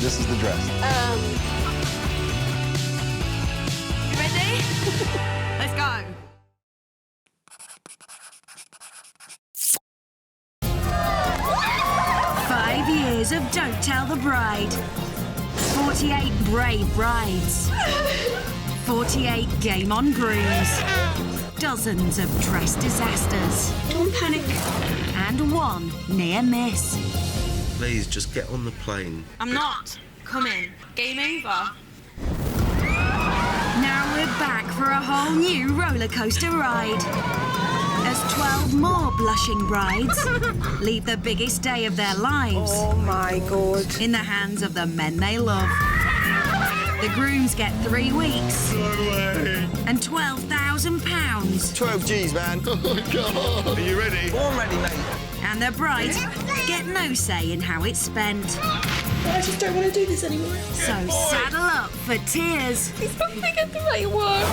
this is the dress. You ready? Let's go. Years of Don't Tell the Bride. 48 brave brides. 48 game on grooms. Dozens of dress disasters. Don't panic. And one near miss. Please, just get on the plane. I'm not coming. Game over. Now we're back for a whole new roller coaster ride. As 12 more blushing brides leave the biggest day of their lives. Oh my God. In the hands of the men they love. The grooms get 3 weeks. No way. And £12,000. 12 G's, man. Oh, my God. Are you ready? I'm ready, mate. And the brides get no say in how it's spent. I just don't want to do this anymore. So saddle up for tears. It's not going to get the right one.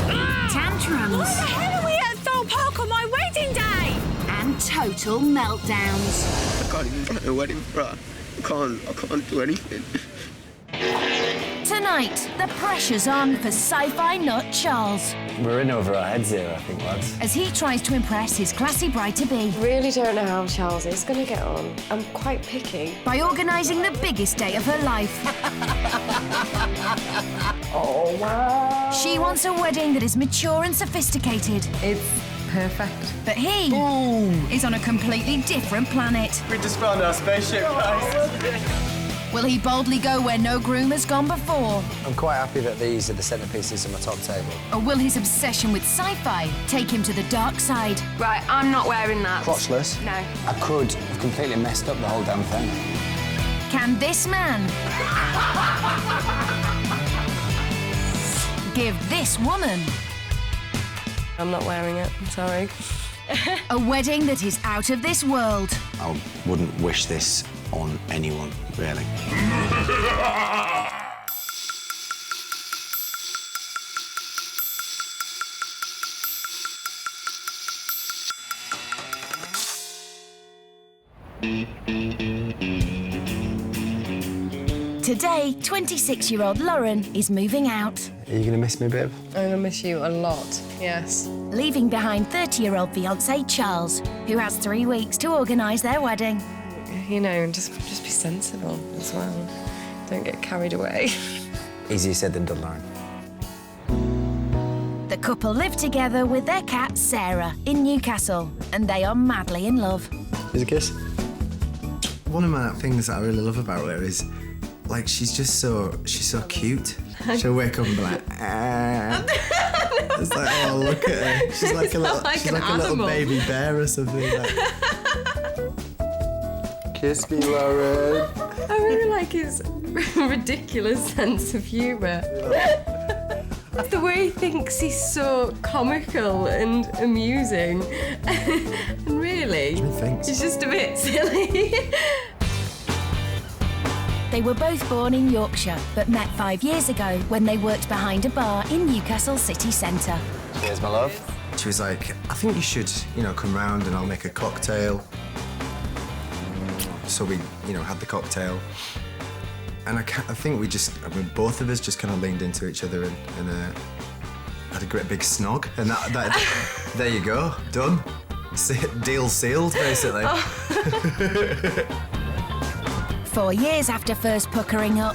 Tantrums. Why the hell are we at Thorpe Park on my wedding day? And total meltdowns. I can't even plan a wedding, bruh. I can't do anything. Tonight, the pressure's on for sci-fi nut Charles. We're in over our heads here, I think, lads. As he tries to impress his classy bride-to-be. Really don't know how Charles is going to get on. I'm quite picky. By organising the biggest day of her life. Oh, wow. She wants a wedding that is mature and sophisticated. It's perfect. But he is on a completely different planet. We just found our spaceship, guys. Will he boldly go where no groom has gone before? I'm quite happy that these are the centerpieces of my top table. Or will his obsession with sci-fi take him to the dark side? Right, I'm not wearing that. Crotchless? No. I could have completely messed up the whole damn thing. Can this man give this woman I'm not wearing it, I'm sorry. a wedding that is out of this world? I wouldn't wish this on anyone, really. Today, 26-year-old Lauren is moving out. Are you going to miss me, babe? I'm going to miss you a lot, yes. Leaving behind 30-year-old fiancé Charles, who has 3 weeks to organise their wedding. You know, just be sensible as well. Don't get carried away. Easier said than done, Lauren. The couple live together with their cat, Sarah, in Newcastle, and they are madly in love. Here's a kiss. One of my things that I really love about her is, like, she's so cute. She'll wake up and be like, ah. It's like, oh, look at her. She's like a little, like she's an like a little animal. baby bear or something. Like. Kiss me, Lauren. I really like his ridiculous sense of humour. The way he thinks he's so comical and amusing. And really, Thanks. he's just a bit silly. They were both born in Yorkshire, but met 5 years ago when they worked behind a bar in Newcastle city centre. Cheers, my love. She was like, I think you should, come round and I'll make a cocktail. So we, had the cocktail. And I think both of us just kind of leaned into each other and had a great big snog. And that there you go, done. Deal sealed, basically. 4 years after first puckering up,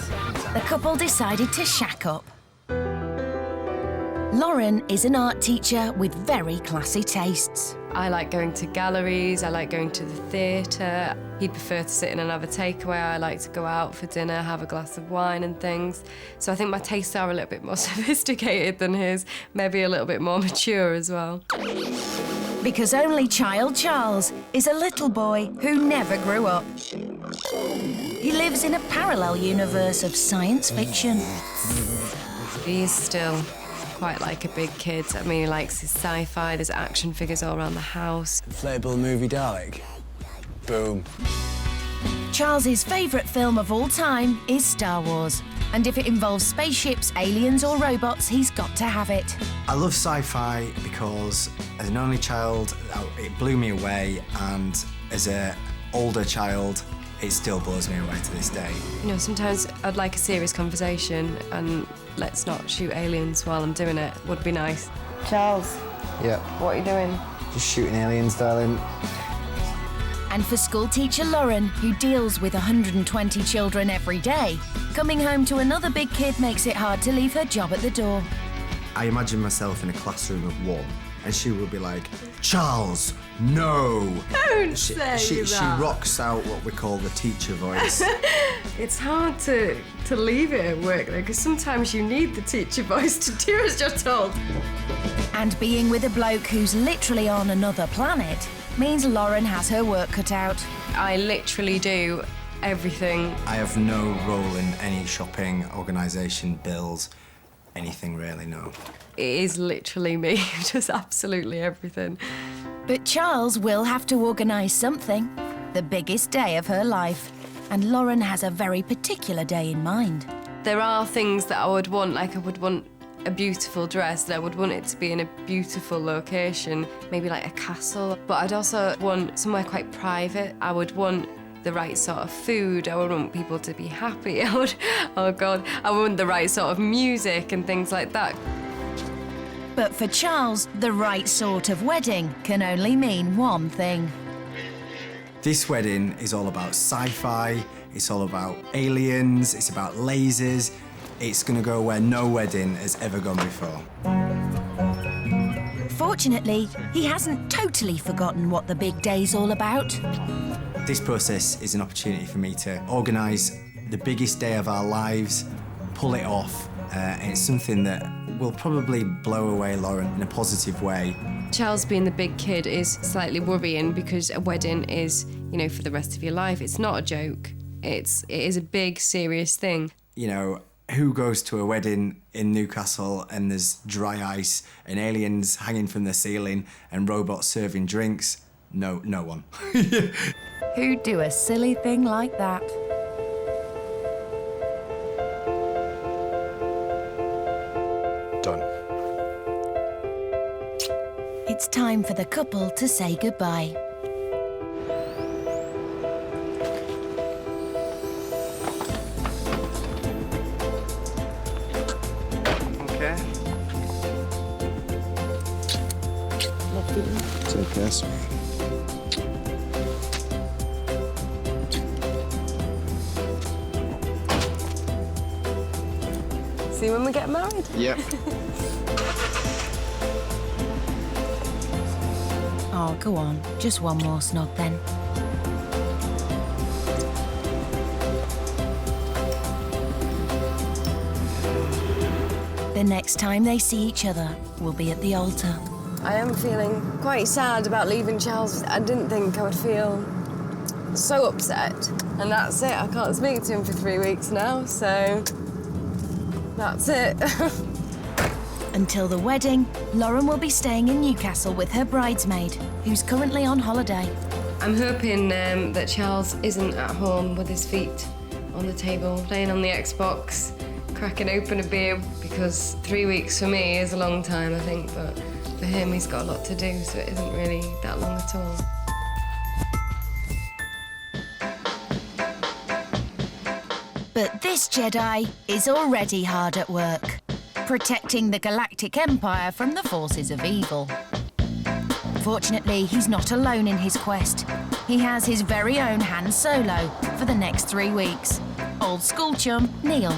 the couple decided to shack up. Lauren is an art teacher with very classy tastes. I like going to galleries, I like going to the theatre. He'd prefer to sit in and have a takeaway. I like to go out for dinner, have a glass of wine and things. So I think my tastes are a little bit more sophisticated than his, maybe a little bit more mature as well. Because only child Charles is a little boy who never grew up. He lives in a parallel universe of science fiction. He is still quite like a big kid. I mean, he likes his sci-fi, there's action figures all around the house. Inflatable movie Dalek. Boom. Charles's favourite film of all time is Star Wars. And if it involves spaceships, aliens or robots, he's got to have it. I love sci-fi because as an only child, it blew me away, and as an older child, it still blows me away to this day. You know, sometimes I'd like a serious conversation and let's not shoot aliens while I'm doing it. Would be nice. Charles, Yeah. what are you doing? Just shooting aliens, darling. And for school teacher Lauren, who deals with 120 children every day, coming home to another big kid makes it hard to leave her job at the door. I imagine myself in a classroom of one, and she will be like, Charles, no! Don't She say rocks out what we call the teacher voice. It's hard to leave it at work, though, because sometimes you need the teacher voice to do as you're told. And being with a bloke who's literally on another planet means Lauren has her work cut out. I literally do everything. I have no role in any shopping, organisation, bills, anything really, no. It is literally me, just absolutely everything. But Charles will have to organise something, the biggest day of her life. And Lauren has a very particular day in mind. There are things that I would want, like I would want a beautiful dress, and I would want it to be in a beautiful location, maybe like a castle. But I'd also want somewhere quite private. I would want the right sort of food. I would want people to be happy. I would want the right sort of music and things like that. But for Charles, the right sort of wedding can only mean one thing. This wedding is all about sci-fi, it's all about aliens, it's about lasers. It's gonna go where no wedding has ever gone before. Fortunately, he hasn't totally forgotten what the big day's all about. This process is an opportunity for me to organise the biggest day of our lives, pull it off, and it's something that will probably blow away Lauren in a positive way. Charles being the big kid is slightly worrying because a wedding is, you know, for the rest of your life. It's not a joke. It is a big, serious thing. You know, who goes to a wedding in Newcastle and there's dry ice and aliens hanging from the ceiling and robots serving drinks? No one. Who'd do a silly thing like that? Done. It's time for the couple to say goodbye. Okay. Take this. See when we get married? Yep. Oh, go on. Just one more snog then. The next time they see each other will be at the altar. I am feeling quite sad about leaving Charles. I didn't think I would feel so upset. And that's it. I can't speak to him for 3 weeks now, so that's it. Until the wedding, Lauren will be staying in Newcastle with her bridesmaid, who's currently on holiday. I'm hoping that Charles isn't at home with his feet on the table, playing on the Xbox, cracking open a beer, because 3 weeks for me is a long time, I think, but for him, he's got a lot to do, so it isn't really that long at all. But this Jedi is already hard at work, protecting the Galactic Empire from the forces of evil. Fortunately, he's not alone in his quest. He has his very own Han Solo for the next 3 weeks. Old school chum, Neil.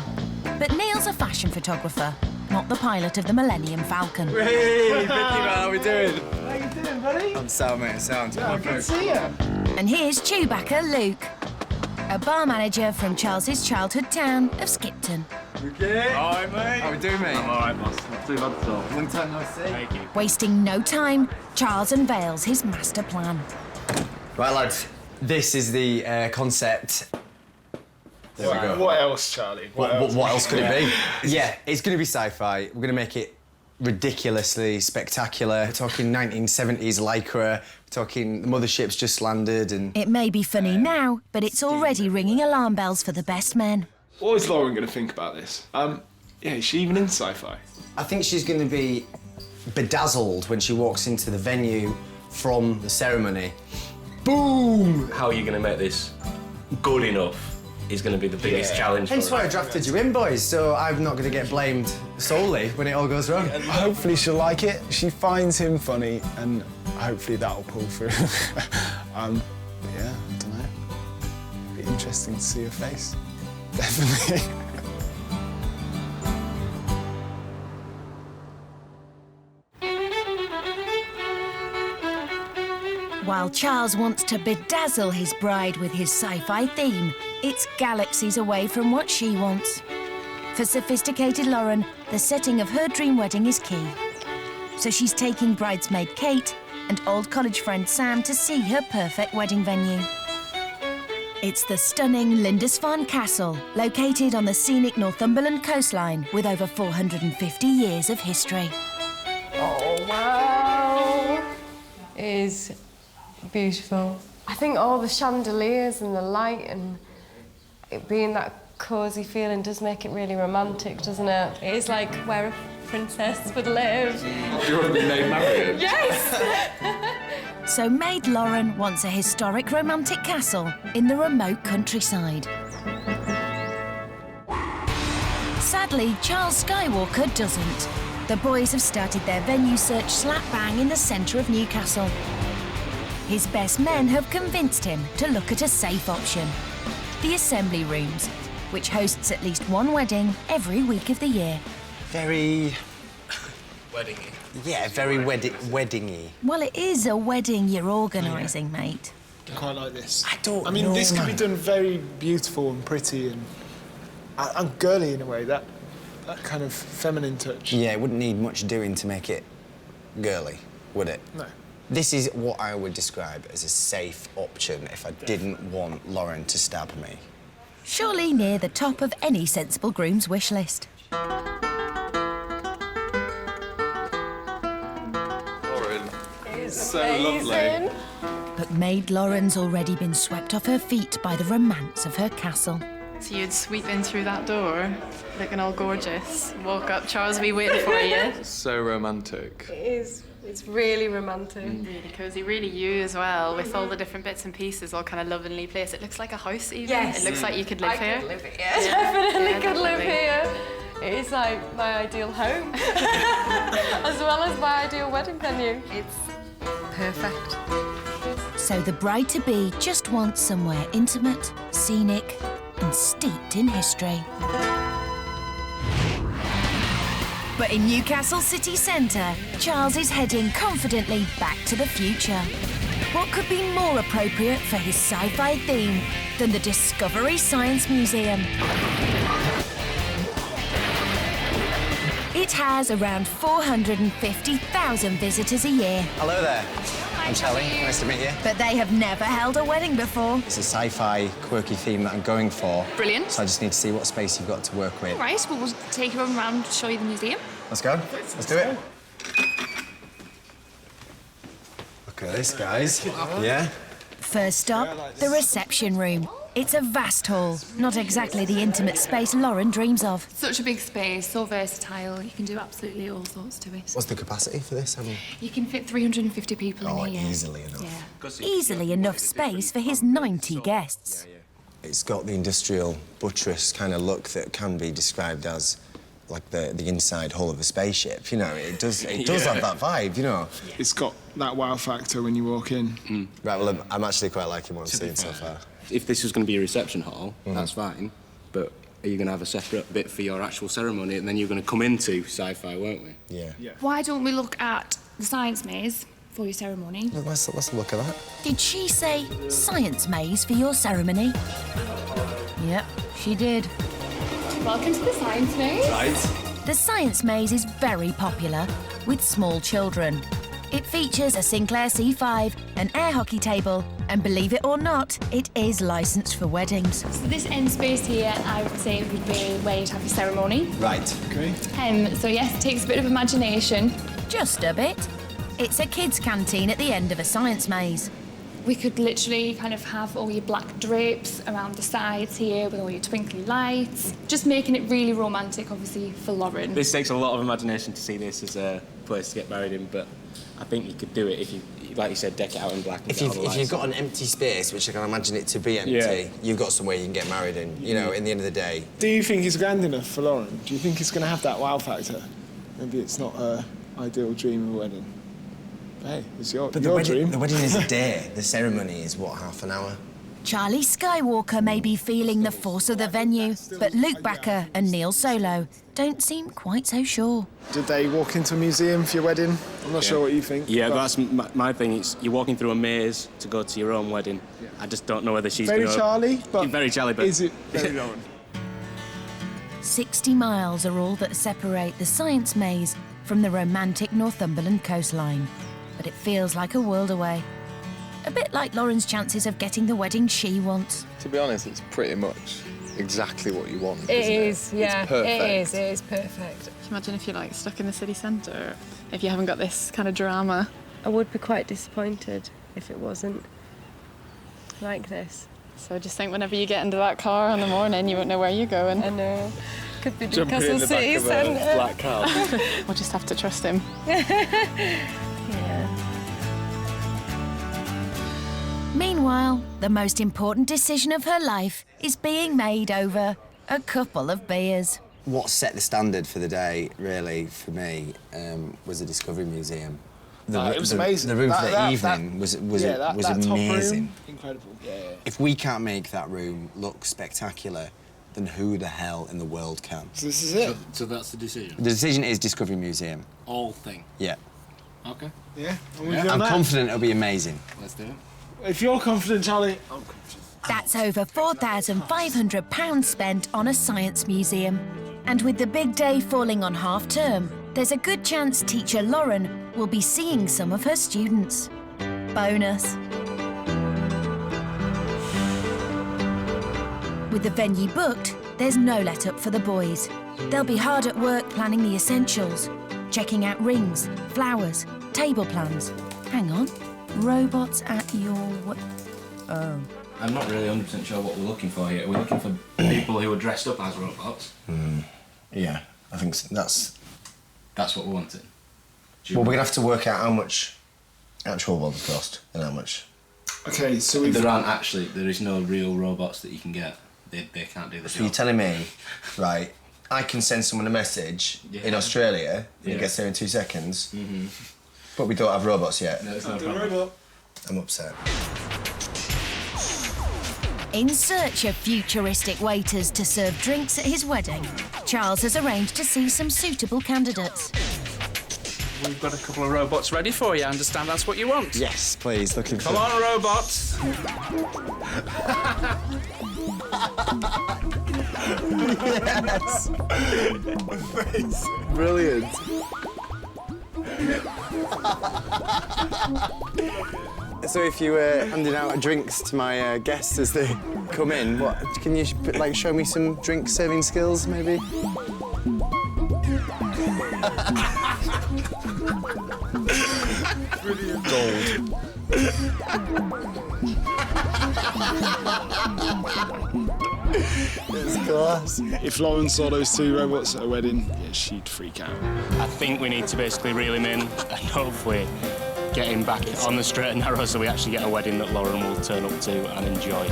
But Neil's a fashion photographer, not the pilot of the Millennium Falcon. Hey, Vicky, man, how we doing? How you doing, buddy? I'm sound, mate, sound. Yeah, good to see you. And here's Chewbacca Luke, a bar manager from Charles's childhood town of Skipton. Okay. Hi, mate. How we doing, mate? I'm all right, boss. Not too bad at all. Long time no see. Thank you. Wasting no time, Charles unveils his master plan. Right, lads, this is the concept. There we go. What else, Charlie? What else could it be? Yeah, it's going to be sci-fi. We're going to make it ridiculously spectacular. We're talking 1970s Lycra. We're talking the mothership's just landed and... It may be funny now, but it's already ringing alarm bells for the best men. What is Lauren going to think about this? Yeah, is she even in Sci-Fi? I think she's going to be bedazzled when she walks into the venue from the ceremony. Boom! How are you going to make this good enough is going to be the biggest challenge Hence for why her. I drafted you in, boys, so I'm not going to get blamed solely when it all goes wrong. Hopefully she'll like it. She finds him funny, and hopefully that'll pull through. Yeah, I don't know. Be interesting to see her face. Definitely. While Charles wants to bedazzle his bride with his sci-fi theme, it's galaxies away from what she wants. For sophisticated Lauren, the setting of her dream wedding is key. So she's taking bridesmaid Kate and old college friend Sam to see her perfect wedding venue. It's the stunning Lindisfarne Castle, located on the scenic Northumberland coastline with over 450 years of history. Oh, wow. It is beautiful. I think all the chandeliers and the light and it being that cosy feeling does make it really romantic, doesn't it? It is like where a princess would live. Do you want to be named Marion? Yes! So Maid Lauren wants a historic romantic castle in the remote countryside. Sadly, Charles Skywalker doesn't. The boys have started their venue search slap bang in the centre of Newcastle. His best men have convinced him to look at a safe option, the Assembly Rooms, which hosts at least one wedding every week of the year. Very... Wedding-y. Yeah, very wedding-y. Well, it is a wedding you're organising, mate. I quite like this. I mean, this could be done very beautiful and pretty and girly in a way, that kind of feminine touch. Yeah, it wouldn't need much doing to make it girly, would it? No. This is what I would describe as a safe option if I didn't want Lauren to stab me. Surely near the top of any sensible groom's wish list. Lauren. It's so amazing. lovely. But Maid Lauren's already been swept off her feet by the romance of her castle. So you'd sweep in through that door, looking all gorgeous, walk up, Charles will be waiting for you. So romantic. It is. It's really romantic. Really cosy, really you as well, with all the different bits and pieces, all kind of lovingly placed. It looks like a house even. Yes. It looks like you could live here. I could live here. Definitely Yeah, could live definitely. here. It is like my ideal home, as well as my ideal wedding venue. It's perfect. So the bride-to-be just wants somewhere intimate, scenic, and steeped in history. But in Newcastle city centre, Charles is heading confidently back to the future. What could be more appropriate for his sci-fi theme than the Discovery Science Museum? It has around 450,000 visitors a year. Hello there. I'm Charlie. Nice to meet you. But they have never held a wedding before. It's a sci-fi, quirky theme that I'm going for. Brilliant. So I just need to see what space you've got to work with. All right, well, we'll take you around, show you the museum. Let's go. Let's do it. Look at this, guys. Yeah? First stop, the reception room. It's a vast hall, not exactly the intimate space Lauren dreams of. Such a big space, so versatile. You can do absolutely all sorts to it. What's the capacity for this? I mean, You can fit 350 people in here. easily enough. Yeah. Easily enough space for his 90 guests. It's got the industrial buttress kind of look that can be described as like the inside hull of a spaceship. You know, it does have that vibe, you know. It's got that wow factor when you walk in. Right, well, I'm actually quite liking what I'm seeing so far. If this was going to be a reception hall, that's fine, but are you going to have a separate bit for your actual ceremony and then you're going to come into Sci-Fi, won't we? Yeah. Why don't we look at the science maze for your ceremony? Well, let's look at that. Did she say science maze for your ceremony? Yep, she did. Welcome to the science maze. The science maze is very popular with small children. It features a Sinclair C5, an air hockey table, and believe it or not, it is licensed for weddings. So this end space here, I would say, would be where you'd have your ceremony. Right. Okay. So yes, it takes a bit of imagination. Just a bit. It's a kids' canteen at the end of a science maze. We could literally kind of have all your black drapes around the sides here with all your twinkly lights. Just making it really romantic, obviously, for Lauren. This takes a lot of imagination to see this as a place to get married in, but I think you could do it if like you said, deck it out in black. And If you've got an empty space, which I can imagine it to be empty, Yeah. you've got somewhere you can get married in. You know, in the end of the day. Do you think it's grand enough for Lauren? Do you think it's going to have that wow factor? Maybe it's not her ideal dream of a wedding. Hey, it's your dream. The wedding is a day. The ceremony is, what, half an hour? Charlie Skywalker may be feeling the force of the venue, but Luke Backer and Neil Solo don't seem quite so sure. Did they walk into a museum for your wedding? I'm not sure what you think. Yeah, but that's my thing. It's you're walking through a maze to go to your own wedding. I just don't know whether she's very gonna... Charlie, but very Charlie, but is it very Lauren? 60 miles are all that separate the science maze from the romantic Northumberland coastline, but it feels like a world away. A bit like Lauren's chances of getting the wedding she wants. To be honest, it's pretty much exactly what you want. It is, yeah. It's perfect. It is perfect. Can you imagine if you're like stuck in the city centre, if you haven't got this kind of drama? I would be quite disappointed if it wasn't like this. So I just think whenever you get into that car in the morning, you won't know where you're going. I know. Could be Jumping Newcastle in the City back of a Centre. black car. We'll just have to trust him. Yeah. Meanwhile, the most important decision of her life is being made over a couple of beers. What set the standard for the day, really, for me, was the Discovery Museum. It was amazing. The room for the evening was that amazing. top room, incredible. Yeah. If we can't make that room look spectacular, then who the hell in the world can? So this is it. So that's the decision. The decision is Discovery Museum. All thing. Yeah. Okay. Yeah. I'm confident it'll be amazing. Let's do it. If you're confident, Charlie, I'm confident. That's over £4,500 spent on a science museum. And with the big day falling on half term, there's a good chance teacher Lauren will be seeing some of her students. Bonus. With the venue booked, there's no let-up for the boys. They'll be hard at work planning the essentials, checking out rings, flowers, table plans. Hang on, robots at your... Oh. I'm not really 100% sure what we're looking for here. We're looking for people who are dressed up as robots. Yeah, I think that's what we wanted. Well, we're going to have to work out how much actual ones cost and how much... Okay, so there is no real robots that you can get. They can't do the So job. you're telling me, right, I can send someone a message in Australia and it gets there in 2 seconds, but we don't have robots yet. No, it's not a problem. I'm upset. In search of futuristic waiters to serve drinks at his wedding, Charles has arranged to see some suitable candidates. We've got a couple of robots ready for you. I understand that's what you want. Yes, please, looking for... Come on, robots. Yes! Face. Brilliant. So if you were handing out drinks to my guests as they come in, what can you like show me some drink serving skills, maybe? Brilliant. Gold. It's class. If Lauren saw those two robots at a wedding, yeah, she'd freak out. I think we need to basically reel him in and hopefully get him back on the straight and narrow so we actually get a wedding that Lauren will turn up to and enjoy.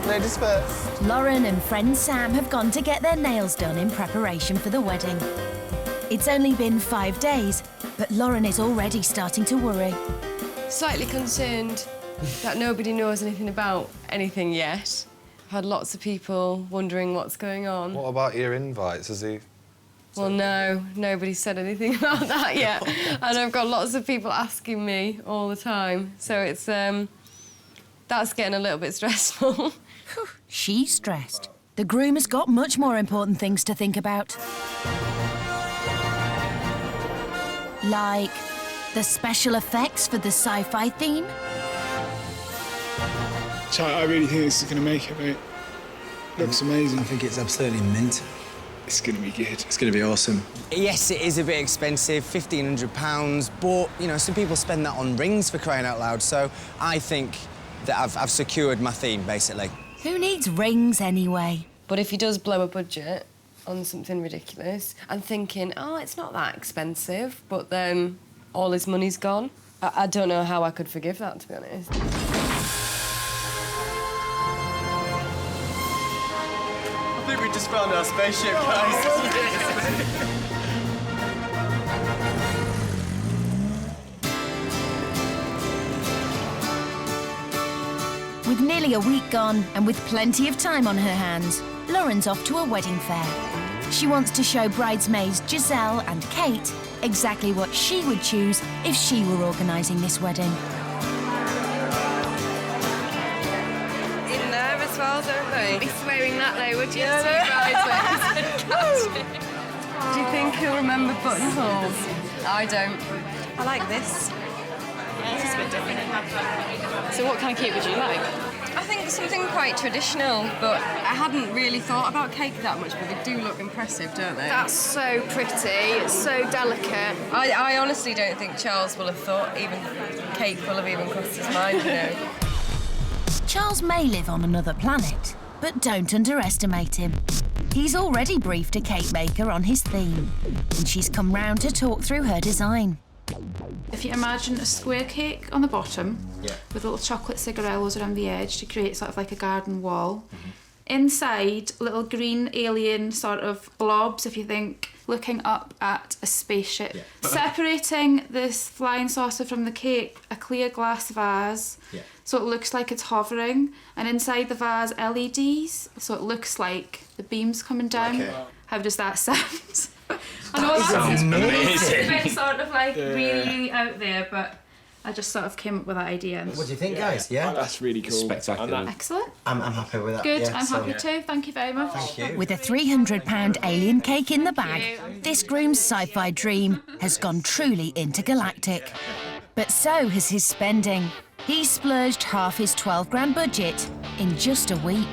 Ladies first. Lauren and friend Sam have gone to get their nails done in preparation for the wedding. It's only been 5 days, but Lauren is already starting to worry. Slightly concerned that nobody knows anything about anything yet. I've had lots of people wondering what's going on. What about your invites? Has he... Well, no, nobody's said anything about that yet. And I've got lots of people asking me all the time. So it's, that's getting a little bit stressful. She's stressed. The groom has got much more important things to think about. Like the special effects for the sci-fi theme. Charlie, I really think this is going to make it, mate. Looks amazing. I think it's absolutely mint. It's going to be good. It's going to be awesome. Yes, it is a bit expensive, £1,500, but, you know, some people spend that on rings for crying out loud, so I think that I've secured my theme, basically. Who needs rings anyway? But if he does blow a budget on something ridiculous and thinking, oh, it's not that expensive, but then all his money's gone. I don't know how I could forgive that, to be honest. I think we just found our spaceship, guys. With nearly a week gone and with plenty of time on her hands, Lauren's off to a wedding fair. She wants to show bridesmaids Giselle and Kate exactly what she would choose if she were organising this wedding. In there as well, don't they? Be swearing that though, would you? Yeah, Two bridesmaids. Do you think he'll remember buttonholes? I don't. I like this. Yeah, this is a bit different. So what kind of cake would you like? I think something quite traditional, but I hadn't really thought about cake that much, but they do look impressive, don't they? That's so pretty. It's so delicate. I honestly don't think Charles will have thought even cake will have even crossed his mind, you know. Charles may live on another planet, but don't underestimate him. He's already briefed a cake maker on his theme, and she's come round to talk through her design. If you imagine a square cake on the bottom with little chocolate cigarillos around the edge to create sort of like a garden wall. Inside, little green alien sort of blobs, if you think, looking up at a spaceship. Separating this flying saucer from the cake, a clear glass vase, so it looks like it's hovering, and inside the vase, LEDs, so it looks like the beam's coming down. How does that sound? I know that's a bit sort of like really out there, but I just sort of came up with that idea. What do you think, guys? Yeah? That's really cool. Spectacular. Excellent. I'm happy with that. Good, yeah, I'm happy too. Thank you very much. Thank you. With a £300 alien cake in the bag, this groom's sci-fi dream has gone truly intergalactic. But so has his spending. He splurged half his 12 grand budget in just a week.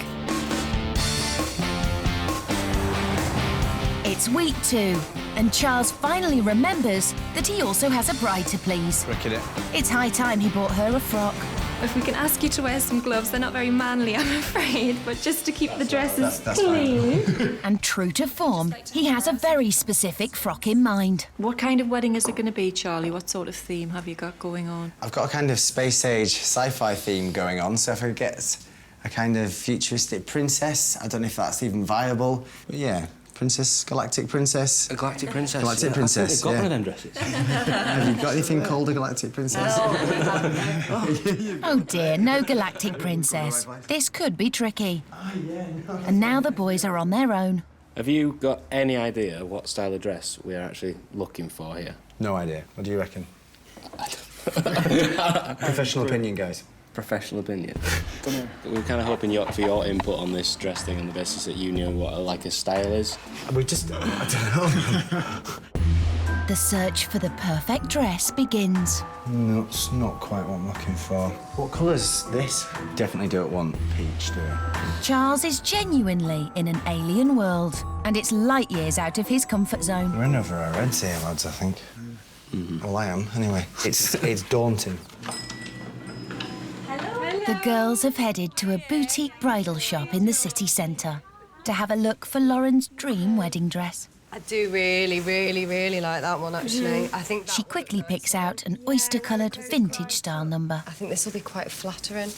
It's week 2, and Charles finally remembers that he also has a bride to please. Look at it. It's high time he bought her a frock. If we can ask you to wear some gloves, they're not very manly, I'm afraid, but just to keep the dresses clean. And true to form, he has a very specific frock in mind. What kind of wedding is it going to be, Charlie? What sort of theme have you got going on? I've got a kind of space-age sci-fi theme going on, so if I could get a kind of futuristic princess, I don't know if that's even viable, but yeah. Princess, galactic princess. A galactic princess? Galactic princess, I think they've got one of them dresses. Have you got anything called a galactic princess? Oh dear, no galactic princess. This could be tricky. And now the boys are on their own. Have you got any idea what style of dress we are actually looking for here? No idea. What do you reckon? Professional opinion, guys. Professional opinion. We're kind of hoping for your input on this dress thing on the basis that you know what a style is. We just, I don't know. The search for the perfect dress begins. No, it's not quite what I'm looking for. What colour's this? Definitely don't want peach, do I? Charles is genuinely in an alien world, and it's light years out of his comfort zone. We're in over our heads here, lads, I think. Well, I am, anyway. It's daunting. The girls have headed to a boutique bridal shop in the city centre to have a look for Lauren's dream wedding dress. I do really, really, really like that one, actually. I think She quickly picks out an oyster-coloured vintage-style number. I think this will be quite flattering.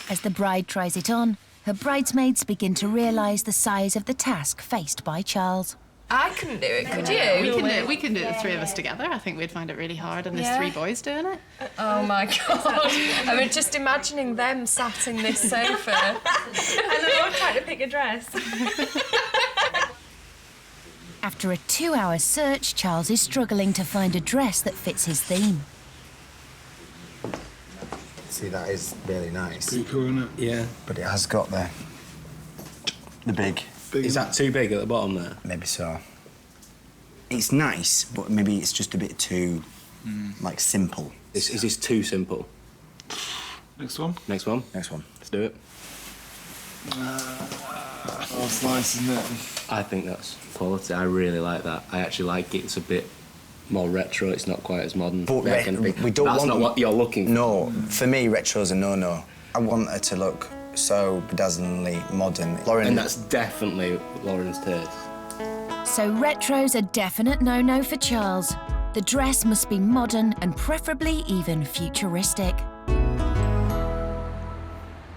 As the bride tries it on, her bridesmaids begin to realise the size of the task faced by Charles. I couldn't do it, could you? We can do it, the three of us together. I think we'd find it really hard, and there's 3 boys doing it. Oh my God. I mean, just imagining them sat in this sofa. And they're all trying to pick a dress. After a 2-hour search, Charles is struggling to find a dress that fits his theme. See, that is really nice. Pretty cool, isn't it? Yeah. But it has got the big... Is that too big at the bottom there? Maybe so. It's nice, but maybe it's just a bit too, like, simple. Is this too simple? Next one? Next one? Next one. Let's do it. Oh, it's nice, isn't it? I think that's quality. I really like that. I actually like it. It's a bit more retro. It's not quite as modern. But we don't That's want... not what you're looking for. No, for me, retro's a no-no. I want her to look so bedazzlingly modern. Lauren... And that's definitely Lauren's taste. So retro's a definite no-no for Charles. The dress must be modern and preferably even futuristic.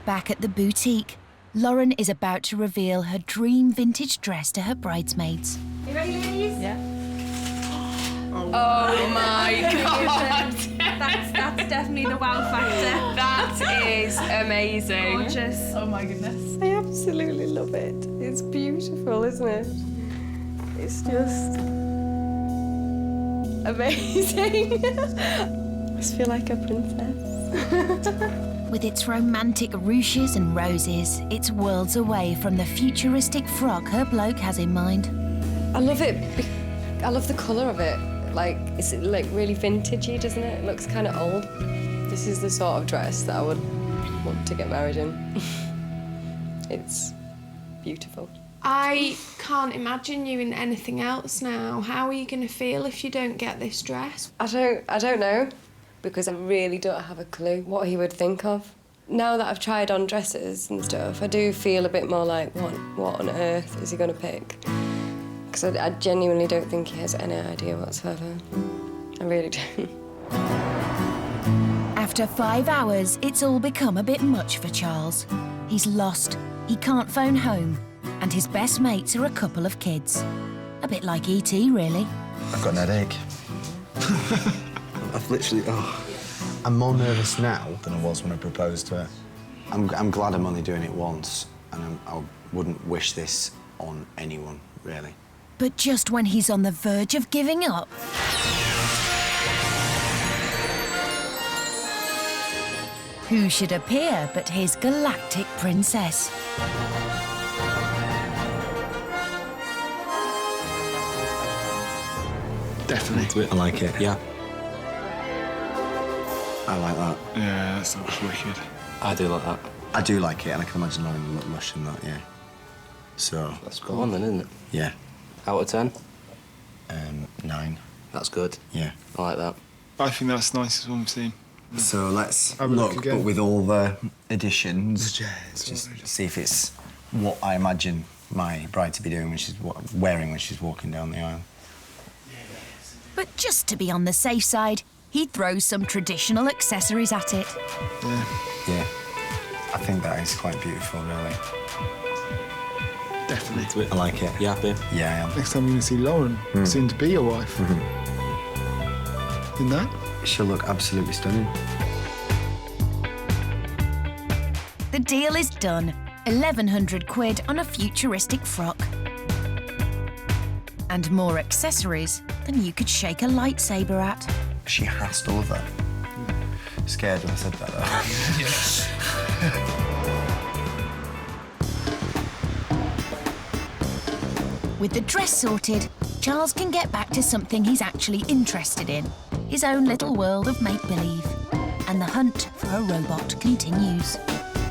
Back at the boutique, Lauren is about to reveal her dream vintage dress to her bridesmaids. You ready, ladies? Yeah. Oh my God! that's definitely the wow factor. That is amazing. Gorgeous. Oh my goodness. I absolutely love it. It's beautiful, isn't it? It's just amazing. I just feel like a princess. With its romantic ruches and roses, it's worlds away from the futuristic frock her bloke has in mind. I love it. I love the colour of it. Like, it's like really vintagey, doesn't it? It looks kind of old. This is the sort of dress that I would want to get married in. It's beautiful. I can't imagine you in anything else now. How are you going to feel if you don't get this dress? I don't know, because I really don't have a clue what he would think of. Now that I've tried on dresses and stuff, I do feel a bit more like, what on earth is he going to pick? Because I genuinely don't think he has any idea whatsoever. I really don't. After 5 hours, it's all become a bit much for Charles. He's lost, he can't phone home, and his best mates are a couple of kids. A bit like E.T., really. I've got an headache. I've literally, I'm more nervous now than I was when I proposed to her. I'm glad I'm only doing it once, and I wouldn't wish this on anyone, really. But just when he's on the verge of giving up... who should appear but his galactic princess? Definitely. I like it. Yeah. I like that. Yeah, that looks wicked. I do like that. I do like it, and I can imagine Lauren look lush in that, yeah. So... That's good one then, isn't it? Yeah. Out of 10? 9. That's good. Yeah. I like that. I think that's the nicest one we've seen. So let's Have a look again. but with all the additions, just see if it's what I imagine my bride to be doing when she's wearing when she's walking down the aisle. But just to be on the safe side, he throws some traditional accessories at it. Yeah. I think that is quite beautiful, really. Definitely. I like it. You happy? Yeah, I am. Next time you're going to see Lauren, soon to be your wife. In that? She'll look absolutely stunning. The deal is done. 1,100 quid on a futuristic frock. And more accessories than you could shake a lightsaber at. She has to love that. Scared when I said that, though. Yes. With the dress sorted, Charles can get back to something he's actually interested in. His own little world of make-believe. And the hunt for a robot continues.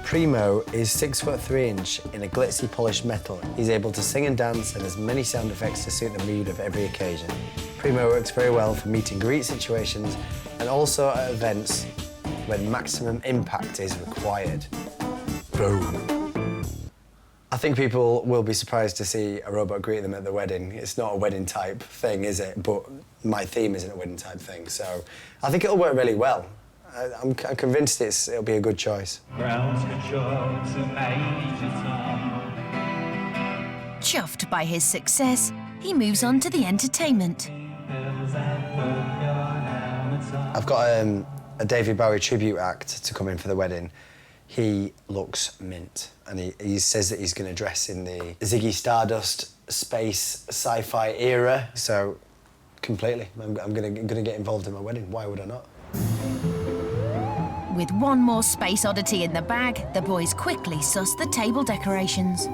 Primo is 6'3" in a glitzy polished metal. He's able to sing and dance and has many sound effects to suit the mood of every occasion. Primo works very well for meet and greet situations and also at events when maximum impact is required. Boom. I think people will be surprised to see a robot greet them at the wedding. It's not a wedding type thing, is it? But my theme isn't a wedding type thing, so I think it'll work really well. I'm convinced it'll be a good choice. Chuffed by his success, he moves on to the entertainment. I've got a David Bowie tribute act to come in for the wedding. He looks mint, and he says that he's going to dress in the Ziggy Stardust space sci-fi era, so completely. I'm going to get involved in my wedding. Why would I not? With one more space oddity in the bag, the boys quickly suss the table decorations.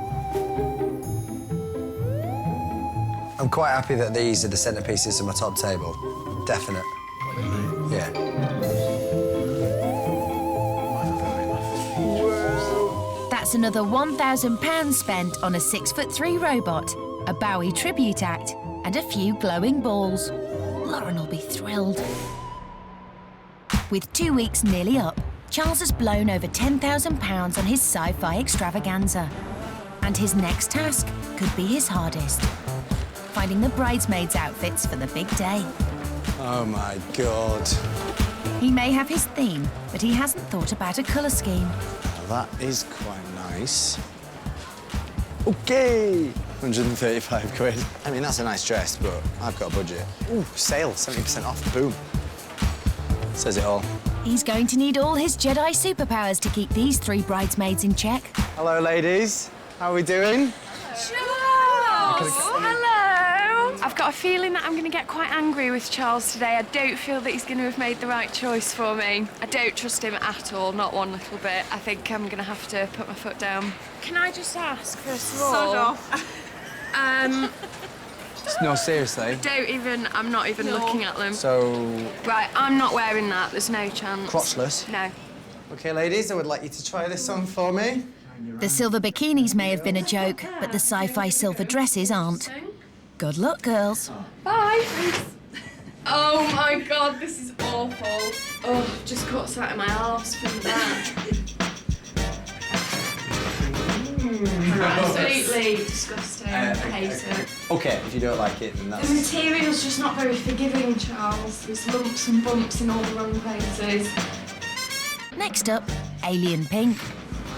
I'm quite happy that these are the centerpieces of my top table. Definite. Yeah. That's another £1,000 spent on a 6'3" robot, a Bowie tribute act, and a few glowing balls. Lauren will be thrilled. With 2 weeks nearly up, Charles has blown over £10,000 on his sci-fi extravaganza. And his next task could be his hardest. finding the bridesmaids' outfits for the big day. Oh my God. He may have his theme, but he hasn't thought about a colour scheme. That is quite nice. OK, 135 quid. I mean, that's a nice dress, but I've got a budget. Ooh, sale, 70% off, boom. Says it all. He's going to need all his Jedi superpowers to keep these 3 bridesmaids in check. Hello, ladies. How are we doing? Charles! Hello! I've got a feeling that I'm going to get quite angry with Charles today. I don't feel that he's going to have made the right choice for me. I don't trust him at all, not one little bit. I think I'm going to have to put my foot down. Can I just ask, first of all... Sod off. No, seriously. I'm not even looking at them. So... Right, I'm not wearing that. There's no chance. Crotchless? No. OK, ladies, I would like you to try this on for me. The silver bikinis may have been a joke, but the sci-fi silver dresses aren't. Good luck, girls. Bye. Oh my God, this is awful. Oh, just caught sight of my arse from that. Absolutely disgusting. I hate it. OK, if you don't like it, then that's... The material's just not very forgiving, Charles. There's lumps and bumps in all the wrong places. Next up, alien pink.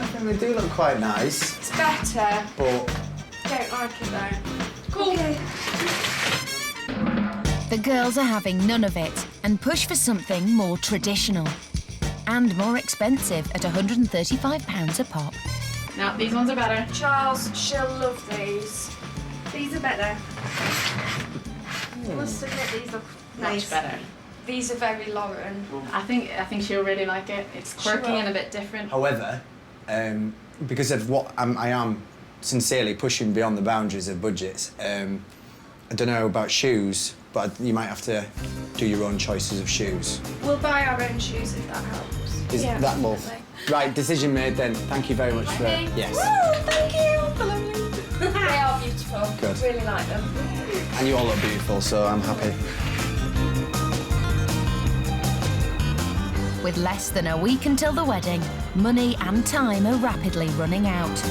I think they do look quite nice. It's better. But... Don't like it though. Cool. Okay. The girls are having none of it and push for something more traditional and more expensive at £135 a pop. No, these ones are better. Charles, she'll love these. These are better. Must admit, these look Much better. These are very Lauren. I think she'll really like it. It's quirky and a bit different. However, because of what I am sincerely pushing beyond the boundaries of budgets, I don't know about shoes, but you might have to do your own choices of shoes. We'll buy our own shoes if that helps. Is that more? Right, decision made then. Thank you very much for... Yes. Woo, thank you. They are beautiful. Good. Really like them. And you all look beautiful, so I'm happy. With less than a week until the wedding, money and time are rapidly running out.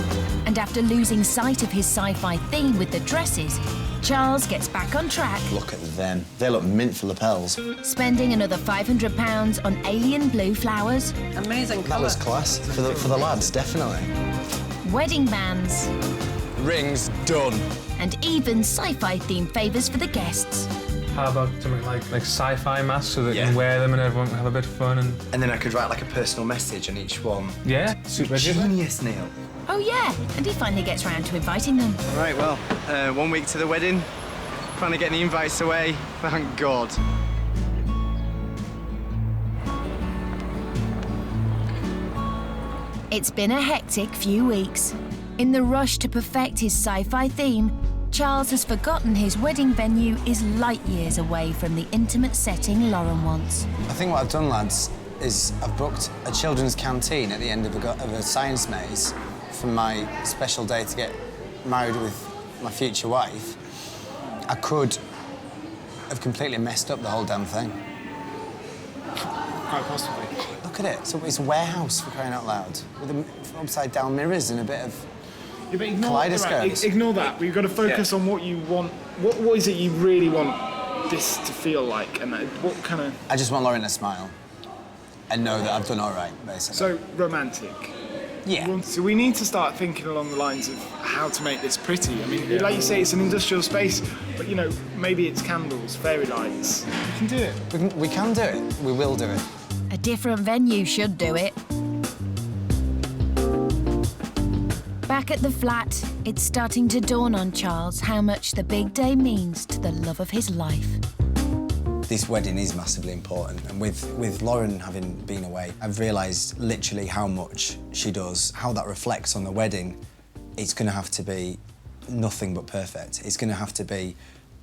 And after losing sight of his sci-fi theme with the dresses, Charles gets back on track. Look at them. They look mint for lapels. Spending another £500 on alien blue flowers. Amazing colour. That was class. For the lads, definitely. Wedding bands. Rings done. And even sci-fi themed favours for the guests. How about something like sci-fi masks so that you can wear them and everyone can have a bit of fun and then I could write like a personal message on each one. Yeah, super genius, Neil. Oh yeah, and he finally gets round to inviting them. Right, well, 1 week to the wedding. Finally getting the invites away. Thank God. It's been a hectic few weeks. In the rush to perfect his sci-fi theme, Charles has forgotten his wedding venue is light years away from the intimate setting Lauren wants. I think what I've done, lads, is I've booked a children's canteen at the end of a science maze for my special day to get married with my future wife. I could have completely messed up the whole damn thing. Quite possibly. Look at it. So it's a warehouse, for crying out loud, with upside-down mirrors and a bit of kaleidoscopes. Ignore that. We've got to focus on what you want. What is it you really want this to feel like? And what kind of... I just want Lauren to smile and know that I've done all right, basically. So, romantic. Yeah. So we need to start thinking along the lines of how to make this pretty. I mean, like you say, it's an industrial space, but, you know, maybe it's candles, fairy lights. We can do it. We can do it. We will do it. A different venue should do it. Back at the flat, it's starting to dawn on Charles how much the big day means to the love of his life. This wedding is massively important, and with Lauren having been away, I've realised literally how much she does, how that reflects on the wedding. It's going to have to be nothing but perfect. It's going to have to be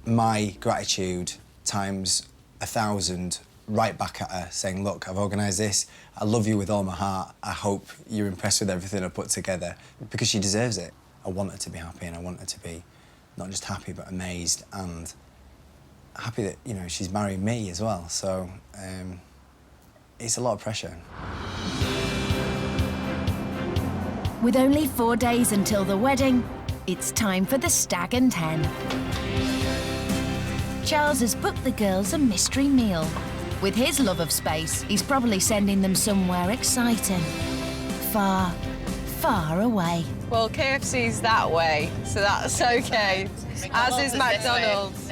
my gratitude times 1,000 right back at her, saying, look, I've organised this, I love you with all my heart, I hope you're impressed with everything I put together, because she deserves it. I want her to be happy, and I want her to be not just happy, but amazed, and happy that, you know, she's marrying me as well, so it's a lot of pressure. With only 4 days until the wedding, it's time for the Stag and Hen. Charles has booked the girls a mystery meal. With his love of space, he's probably sending them somewhere exciting. Far, far away. Well, KFC's that way, so that's okay. As is McDonald's.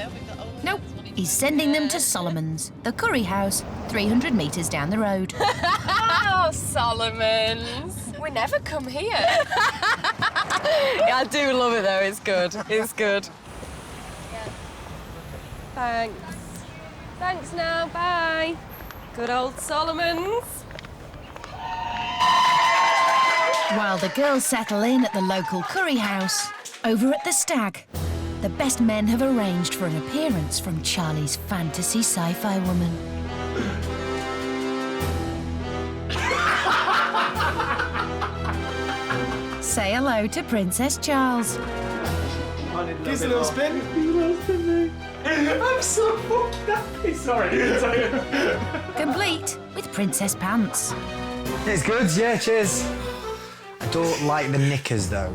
Nope. He's sending them to Solomon's, the curry house, 300 metres down the road. Oh, Solomon's. We never come here. I do love it, though. It's good. It's good. Thanks. Thanks now. Bye. Good old Solomon's. While the girls settle in at the local curry house, over at the Stag, the best men have arranged for an appearance from Charlie's fantasy sci-fi woman. Say hello to Princess Charles. Gives a little spin. I'm so happy. Sorry. Complete with princess pants. It's good, yeah, cheers. I don't like the knickers, though.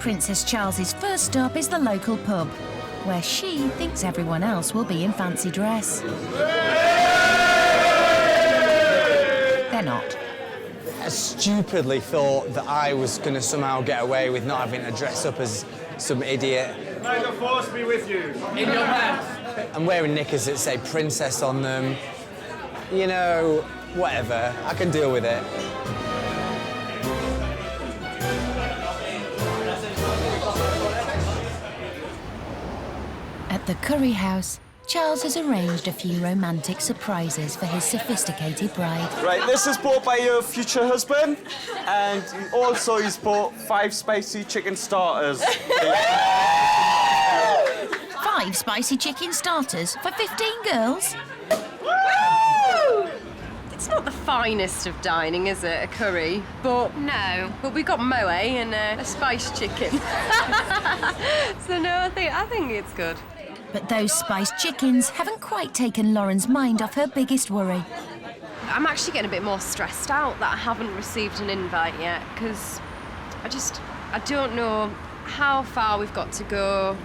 Princess Charles's first stop is the local pub, where she thinks everyone else will be in fancy dress. They're not. I stupidly thought that I was going to somehow get away with not having to dress up as some idiot. May the force be with you. In your hands. I'm wearing knickers that say princess on them. You know, whatever. I can deal with it. At the curry house, Charles has arranged a few romantic surprises for his sophisticated bride. Right, this is bought by your future husband, and also he's bought 5 spicy chicken starters. 5 spicy chicken starters for 15 girls? Woo! It's not the finest of dining, is it, a curry? But no. But we got moe and a spiced chicken. So no, I think it's good. But those spiced chickens haven't quite taken Lauren's mind off her biggest worry. I'm actually getting a bit more stressed out that I haven't received an invite yet, because I don't know how far we've got to go,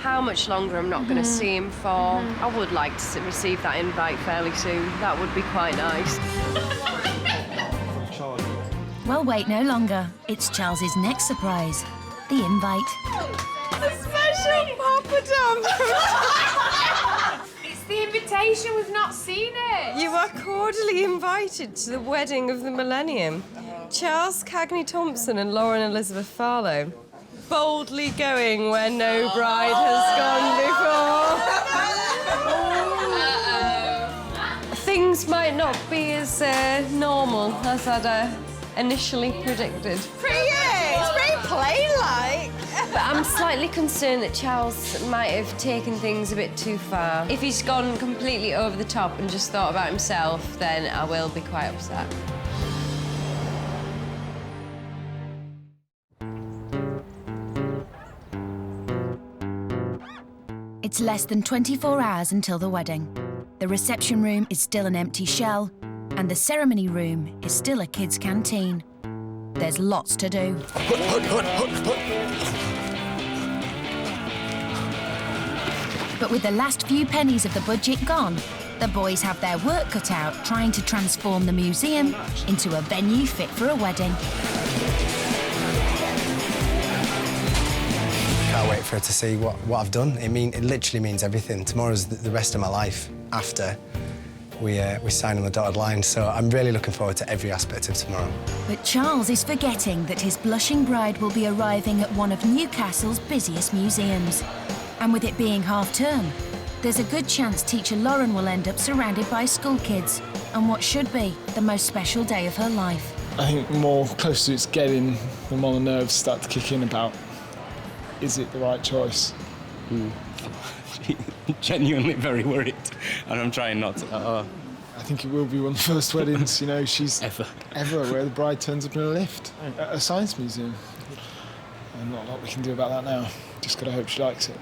how much longer I'm not going to see him for. I would like to receive that invite fairly soon. That would be quite nice. Well, wait no longer. It's Charles's next surprise, the invite. A special poppadom! It's the invitation, we've not seen it. You are cordially invited to the wedding of the millennium. Charles Cagney Thompson and Lauren Elizabeth Farlow. Boldly going where no bride has gone before. Things might not be as normal as I'd initially predicted. It's pretty plain-like. But I'm slightly concerned that Charles might have taken things a bit too far. If he's gone completely over the top and just thought about himself, then I will be quite upset. It's less than 24 hours until the wedding. The reception room is still an empty shell, and the ceremony room is still a kid's canteen. There's lots to do. But with the last few pennies of the budget gone, the boys have their work cut out trying to transform the museum into a venue fit for a wedding. Can't wait for her to see what I've done. It literally means everything. Tomorrow's the rest of my life after we sign on the dotted line, so I'm really looking forward to every aspect of tomorrow. But Charles is forgetting that his blushing bride will be arriving at one of Newcastle's busiest museums. And with it being half-term, there's a good chance teacher Lauren will end up surrounded by school kids on what should be the most special day of her life. I think the more closer it's getting, the more the nerves start to kick in about, is it the right choice? Genuinely very worried, and I'm trying not to. I think it will be one of the first weddings, you know, she's ever where the bride turns up in a lift at a science museum. And not a lot we can do about that now. Just gotta hope she likes it.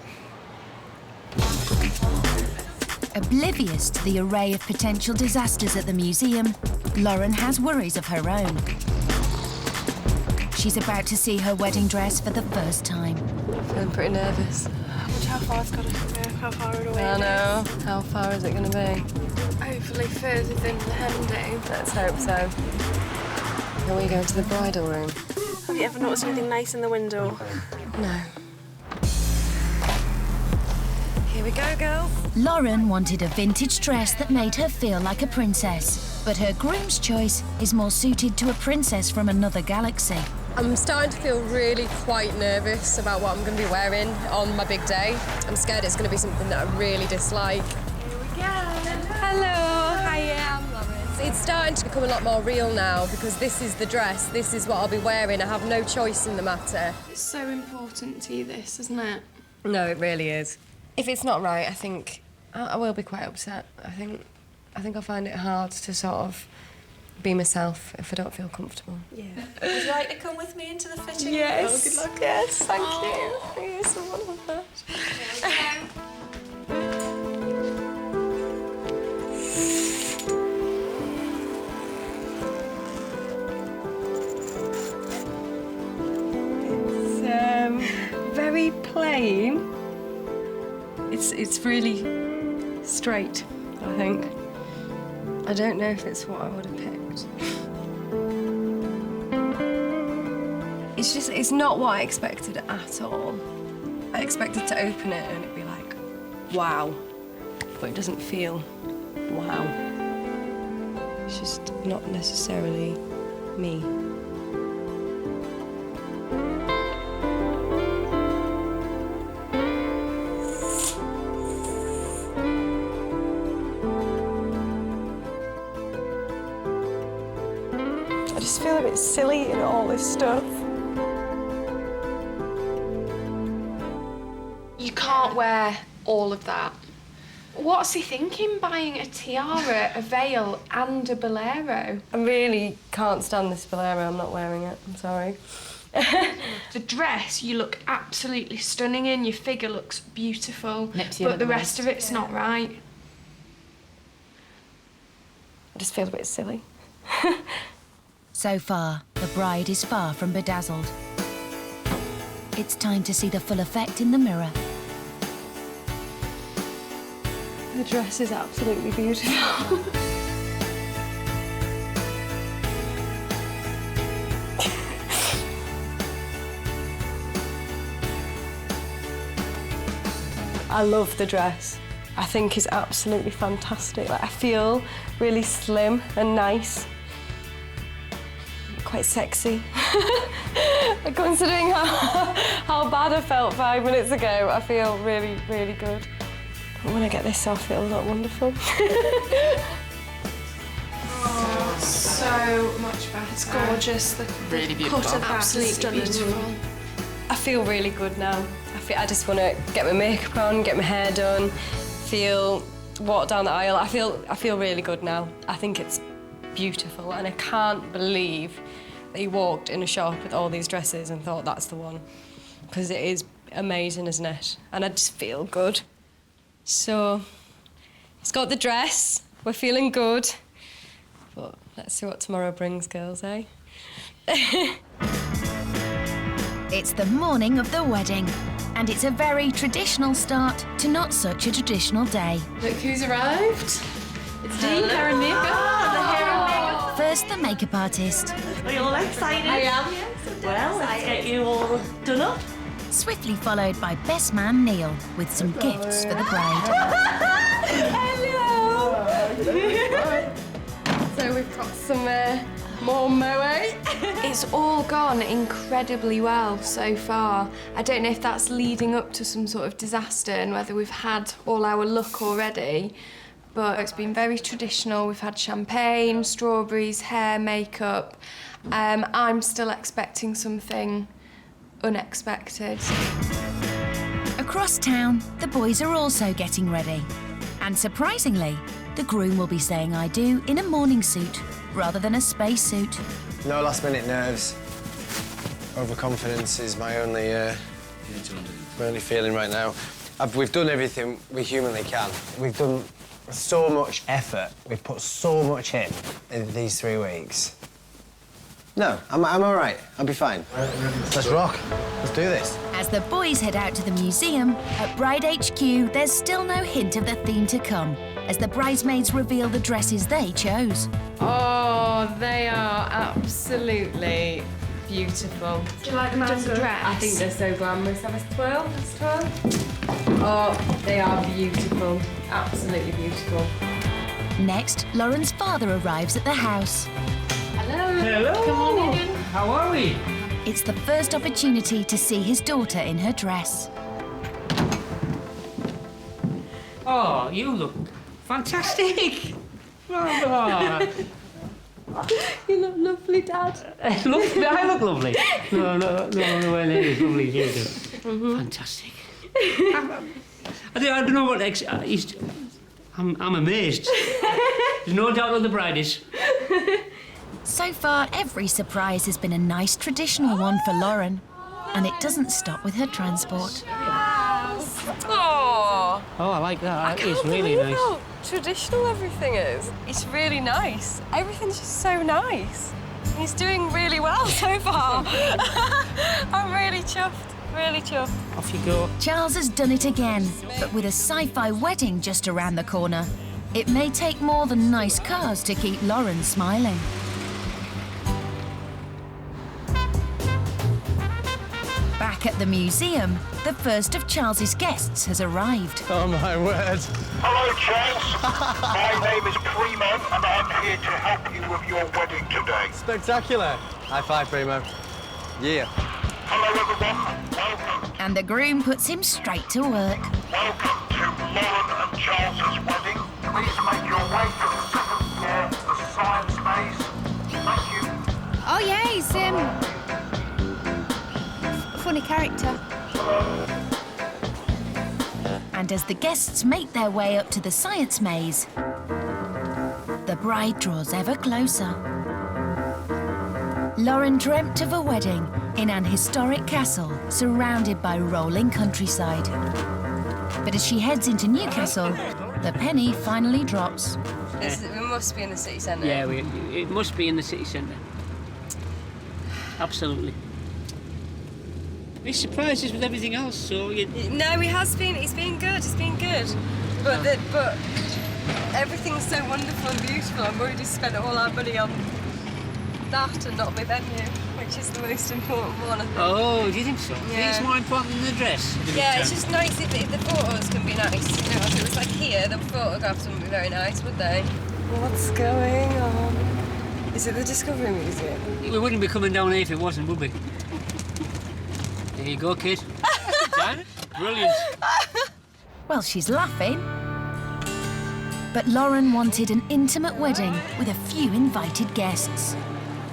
Oblivious to the array of potential disasters at the museum, Lauren has worries of her own. She's about to see her wedding dress for the first time. Feeling pretty nervous. I wonder how far it's got to go, how far away I it know. is. How far is it going to be? Hopefully further than the hem do. Let's hope so. Are we going to the bridal room? Have you ever noticed anything nice in the window? No. Here we go, girls. Lauren wanted a vintage dress that made her feel like a princess, but her groom's choice is more suited to a princess from another galaxy. I'm starting to feel really quite nervous about what I'm going to be wearing on my big day. I'm scared it's going to be something that I really dislike. Here we go. Hello, hiya, I'm Lauren. It's starting to become a lot more real now because this is the dress, this is what I'll be wearing. I have no choice in the matter. It's so important to you, this, isn't it? No, it really is. If it's not right, I think I will be quite upset. I think I'll find it hard to sort of be myself if I don't feel comfortable. Yeah. Would you like to come with me into the fitting? Yes. Oh, good luck. Yes, thank you. You're so wonderful. It's very plain. It's really straight, I think. I don't know if it's what I would have picked. It's not what I expected at all. I expected to open it and it'd be like, wow. But it doesn't feel wow. It's just not necessarily me. I just feel a bit silly in all this stuff. You can't wear all of that. What's he thinking, buying a tiara, a veil and a bolero? I really can't stand this bolero. I'm not wearing it. I'm sorry. The dress you look absolutely stunning in, your figure looks beautiful, but the rest of it's not right. I just feel a bit silly. So far, the bride is far from bedazzled. It's time to see the full effect in the mirror. The dress is absolutely beautiful. I love the dress. I think it's absolutely fantastic. Like, I feel really slim and nice. Quite sexy. Considering how bad I felt 5 minutes ago, I feel really, really good. But when I get this off, it'll look wonderful. Oh, so much better. It's gorgeous. The really beautiful. Cut absolutely beautiful. I feel really good now. I just want to get my makeup on, get my hair done, walk down the aisle. I feel really good now. I think it's beautiful, and I can't believe that he walked in a shop with all these dresses and thought that's the one, because it is amazing, isn't it? And I just feel good. So, he's got the dress. We're feeling good. But let's see what tomorrow brings, girls, eh? It's the morning of the wedding, and it's a very traditional start to not such a traditional day. Look who's arrived. It's Dean, hair and makeup. The hair and makeup. First, the makeup artist. Are you all excited? I am. Well, let's get you all done up. Swiftly followed by best man Neil with some gifts for the bride. Hello! So we've got some more moe. It's all gone incredibly well so far. I don't know if that's leading up to some sort of disaster and whether we've had all our luck already, but it's been very traditional. We've had champagne, strawberries, hair, makeup. I'm still expecting something unexpected. Across town, the boys are also getting ready. And surprisingly, the groom will be saying I do in a morning suit rather than a space suit. No last-minute nerves. Overconfidence is my only feeling right now. We've done everything we humanly can. We've done so much effort. We've put so much in these 3 weeks. No, I'm all right. I'll be fine. Let's rock. Let's do this. As the boys head out to the museum, at Bride HQ, there's still no hint of the theme to come, as the bridesmaids reveal the dresses they chose. Oh, they are absolutely beautiful. Do you like them as a dress? I think they're so glamorous. Have a twirl? Let's twirl. Oh, they are beautiful. Absolutely beautiful. Next, Lauren's father arrives at the house. Hello. Hello. Come on in. How are we? It's the first opportunity to see his daughter in her dress. Oh, you look fantastic. Oh, You look lovely, Dad. I look lovely. No way near as lovely as you do. Fantastic. I don't know what I'm amazed. There's no doubt who the bride is. So far, every surprise has been a nice traditional one for Lauren. And it doesn't stop with her transport. Oh, I like that. it's really nice. How traditional everything is. It's really nice. Everything's just so nice. He's doing really well so far. I'm really chuffed. Really chuffed. Off you go. Charles has done it again, but with a sci-fi wedding just around the corner, it may take more than nice cars to keep Lauren smiling. Back at the museum, the first of Charles's guests has arrived. Oh, my word. Hello, Charles. My name is Primo, and I'm here to help you with your wedding today. Spectacular. High five, Primo. Yeah. Hello, everyone. Welcome. And the groom puts him straight to work. Welcome to Lauren and Charles's wedding. Please make your way to the 7th floor, the science maze. Thank you. Oh, yeah, he's, funny character. And as the guests make their way up to the science maze, the bride draws ever closer. Lauren dreamt of a wedding in an historic castle surrounded by rolling countryside. But as she heads into Newcastle, the penny finally drops. It must be in the city centre. Yeah, it must be in the city centre. Absolutely. He surprised us with everything else, so you... No, he's been good. But everything's so wonderful and beautiful. I'm worried he spent all our money on that and not my venue, which is the most important one, I think. Oh, do you think so? Yeah. Do you think it's more important than the dress? Yeah, it's just nice if the photos can be nice. You know, if it was like here, the photographs wouldn't be very nice, would they? What's going on? Is it the Discovery Museum? We wouldn't be coming down here if it wasn't, would we? There you go, kid. Brilliant. Well, she's laughing. But Lauren wanted an intimate wedding with a few invited guests.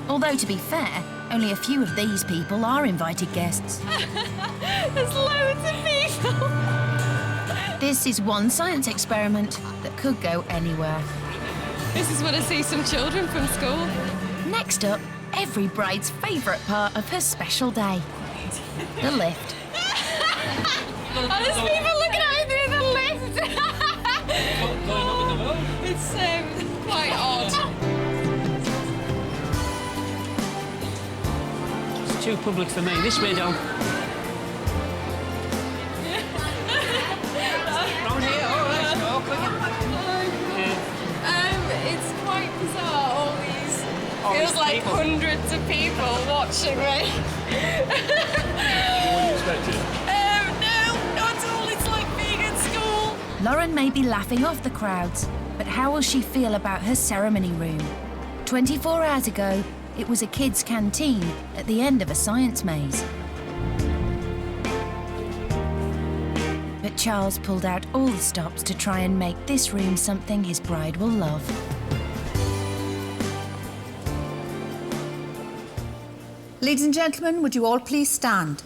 Although, to be fair, only a few of these people are invited guests. There's loads of people. This is one science experiment that could go anywhere. This is when I see some children from school. Next up, every bride's favourite part of her special day. The lift. There's people looking at me through the lift. It's quite odd. It's too public for me. This way down. Round here, all right. It's quite bizarre, all these. Feels like people. hundreds of people watching me. What you expected? No, not at all. It's like being at school. Lauren may be laughing off the crowds, but how will she feel about her ceremony room? 24 hours ago, it was a kids' canteen at the end of a science maze. But Charles pulled out all the stops to try and make this room something his bride will love. Ladies and gentlemen, would you all please stand?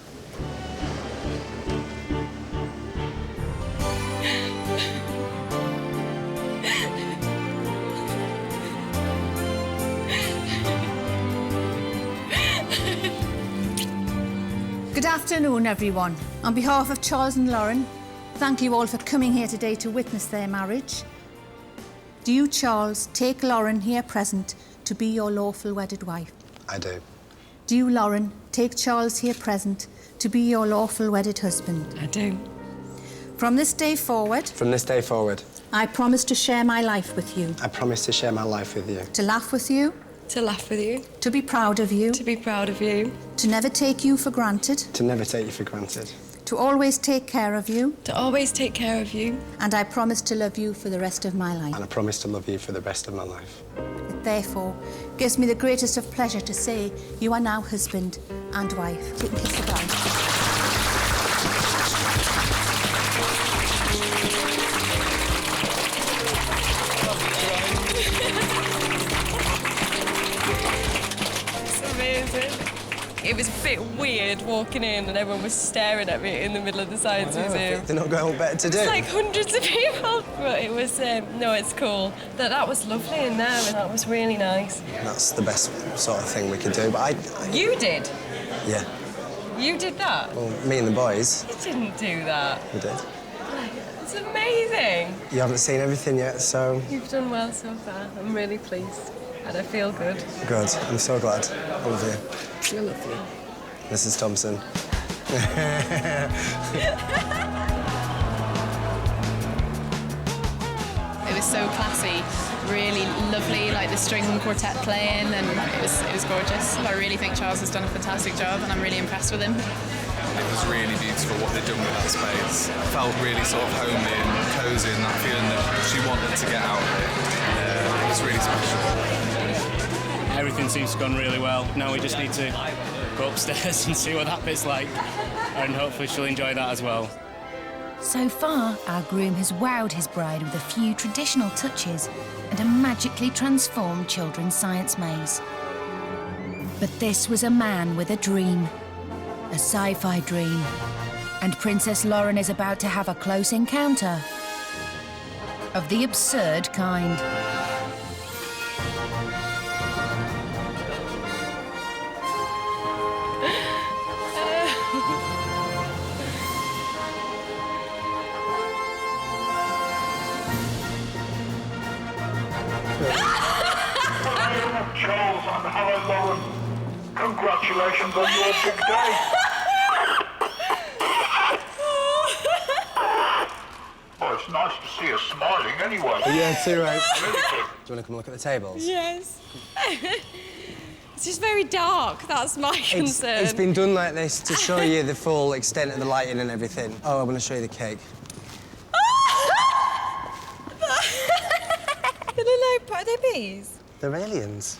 Good afternoon, everyone. On behalf of Charles and Lauren, thank you all for coming here today to witness their marriage. Do you, Charles, take Lauren here present to be your lawful wedded wife? I do. Do you, Lauren, take Charles here present to be your lawful wedded husband? I do. From this day forward, From this day forward, I promise to share my life with you. I promise to share my life with you. To laugh with you. To laugh with you. To be proud of you. To be proud of you. To never take you for granted. To never take you for granted. To always take care of you. To always take care of you. And I promise to love you for the rest of my life. And I promise to love you for the rest of my life. It therefore gives me the greatest of pleasure to say you are now husband and wife. Take and kiss the bride. It's amazing. It was a bit weird walking in and everyone was staring at me in the middle of the science museum. They're not going better to do. It's like hundreds of people. But it was, no, it's cool. That was lovely in there and that was really nice. That's the best sort of thing we could do, but I... You did? Yeah. You did that? Well, me and the boys. You didn't do that. We did. It's amazing. You haven't seen everything yet, so... You've done well so far. I'm really pleased. And I feel good. Good. I'm so glad. I love you. You're lovely. Mrs. Thompson. It was so classy, really lovely, like the string quartet playing, and it was gorgeous. I really think Charles has done a fantastic job, and I'm really impressed with him. It was really beautiful what they'd done with that space. It felt really sort of homely and cosy, and that feeling that she wanted to get out of it. It was really special. Everything seems to have gone really well. Now we just need to go upstairs and see what that bit's like, and hopefully she'll enjoy that as well. So far, our groom has wowed his bride with a few traditional touches and a magically transformed children's science maze. But this was a man with a dream, a sci-fi dream, and Princess Lauren is about to have a close encounter of the absurd kind. Charles and hello, Lauren. Congratulations on your big day. Well, it's nice to see her smiling anyway. Yeah, too right. Really good. Do you want to come look at the tables? Yes. It's just very dark, that's my concern. It's been done like this to show you the full extent of the lighting and everything. Oh, I want to show you the cake. Are they bees? They're aliens.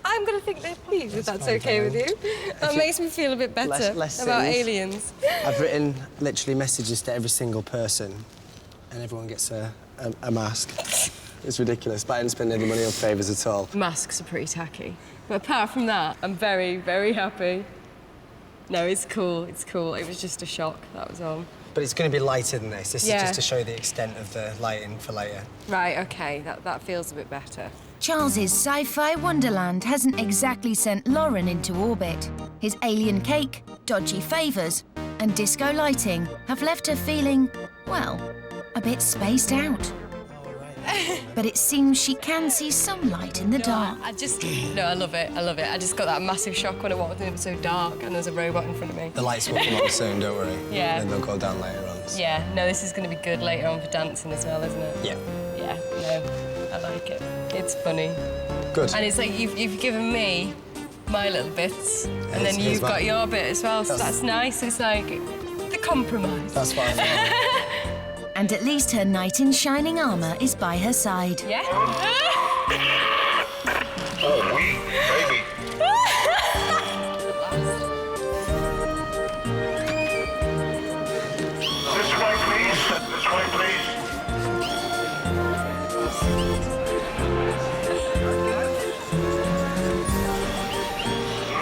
I'm going to think they're bees, if that's okay with you. That makes me feel a bit better less about things. aliens. I've written literally messages to every single person, and everyone gets a mask. It's ridiculous, but I didn't spend any money on favours at all. Masks are pretty tacky. But apart from that, I'm very, very happy. No, it's cool, it's cool. It was just a shock, that was all. But it's going to be lighter than this. This is Yeah. just to show the extent of the lighting for later. Right, OK, that feels a bit better. Charles's sci-fi wonderland hasn't exactly sent Lauren into orbit. His alien cake, dodgy favours and disco lighting have left her feeling, well, a bit spaced out. But it seems she can see some light in the dark. I love it, I love it. I just got that massive shock when I walked in. It was so dark and there's a robot in front of me. The lights will come on soon, don't worry. Yeah. And they'll go down later on. So. Yeah, no, this is going to be good later on for dancing as well, isn't it? Yeah. Yeah, no, I like it. It's funny. Good. And it's like you've given me my little bits, and then Here's you've got mine. your bit as well, so that's nice. It's like the compromise. That's what I thought. And at least her knight in shining armour is by her side. Yeah? Oh, oui, baby. This way, please. This way, please.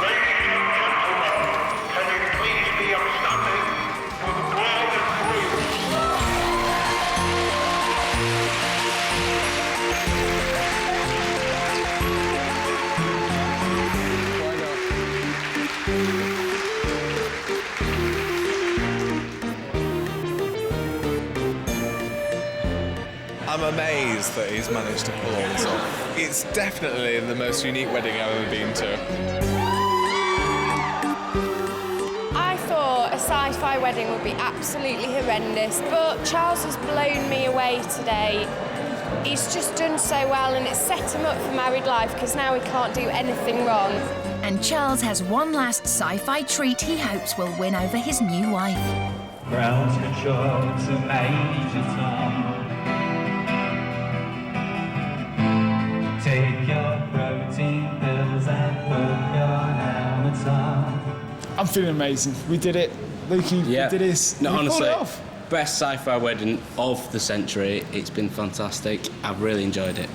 Ladies and gentlemen, can you please be upstanding for the bride and groom? I'm amazed that he's managed to pull all this off. It's definitely the most unique wedding I've ever been to. I thought a sci-fi wedding would be absolutely horrendous, but Charles has blown me away today. He's just done so well, and it's set him up for married life because now he can't do anything wrong. And Charles has one last sci-fi treat he hopes will win over his new wife. Grounds control to Major Tom. Take your protein pills and put your helmet on. I'm feeling amazing. We did it. Lukey, we did this. No, we pulled honestly, it off. best sci-fi wedding of the century. It's been fantastic. I've really enjoyed it.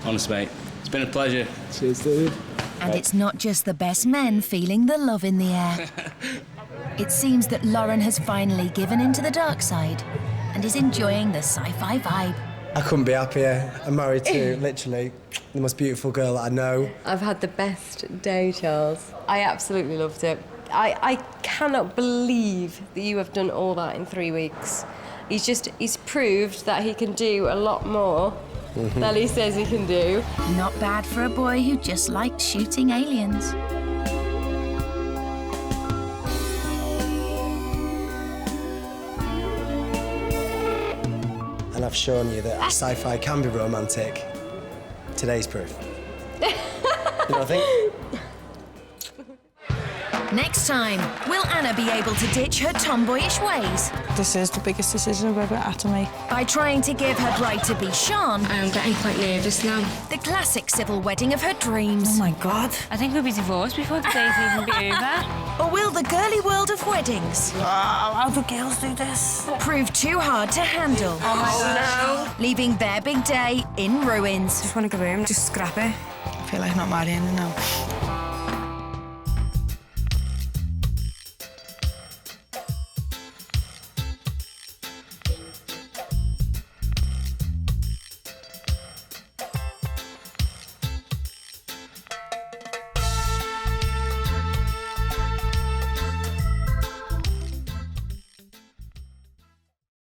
Honestly, mate, it's been a pleasure. Cheers, dude. And it's not just the best men feeling the love in the air. It seems that Lauren has finally given into the dark side and is enjoying the sci-fi vibe. I couldn't be happier. I'm married to, literally, the most beautiful girl that I know. I've had the best day, Charles. I absolutely loved it. I cannot believe that you have done all that in 3 weeks. He's proved that he can do a lot more than he says he can do. Not bad for a boy who just liked shooting aliens. And I've shown you that sci-fi can be romantic. Today's proof. You know what I think? Next time, will Anna be able to ditch her tomboyish ways? This is the biggest decision I've ever had to make. By trying to give her bride to be Sean. I am getting quite nervous now. The classic civil wedding of her dreams. Oh my God. I think we'll be divorced before the day's even be over. Or will the girly world of weddings how do girls do this? prove too hard to handle? Oh no. Leaving their big day in ruins. Just want to go home, just scrap it. I feel like not marrying her now.